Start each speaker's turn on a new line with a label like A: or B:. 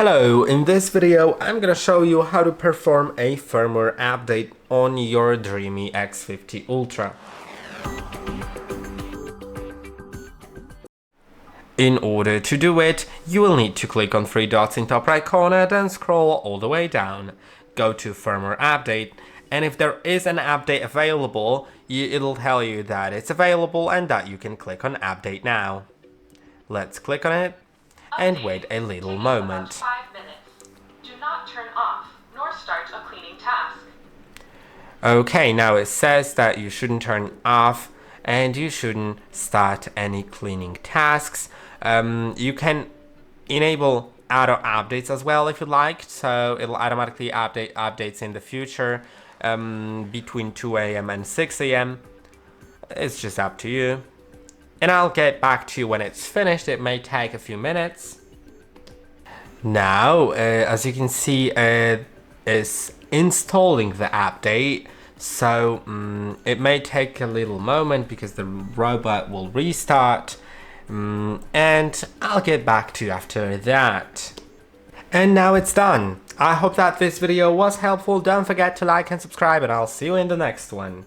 A: Hello, in this video I'm gonna show you how to perform a firmware update on your DREAME X50 Ultra. In order to do it, you will need to click on three dots in top right corner, then scroll all the way down. Go to Firmware Update, and if there is an update available, it'll tell you that it's available and that you can click on Update Now. Let's click on it and wait a little moment.
B: 5 minutes. Do not turn off nor start a cleaning task.
A: Okay, now it says that you shouldn't turn off and you shouldn't start any cleaning tasks. You can enable auto updates as well if you like, so it'll automatically update updates in the future between 2 a.m. and 6 a.m. It's just up to you. And I'll get back to you when it's finished. It may take a few minutes. Now, as you can see, it's installing the update, so it may take a little moment because the robot will restart, and I'll get back to you after that. And now it's done. I hope that this video was helpful. Don't forget to like and subscribe, and I'll see you in the next one.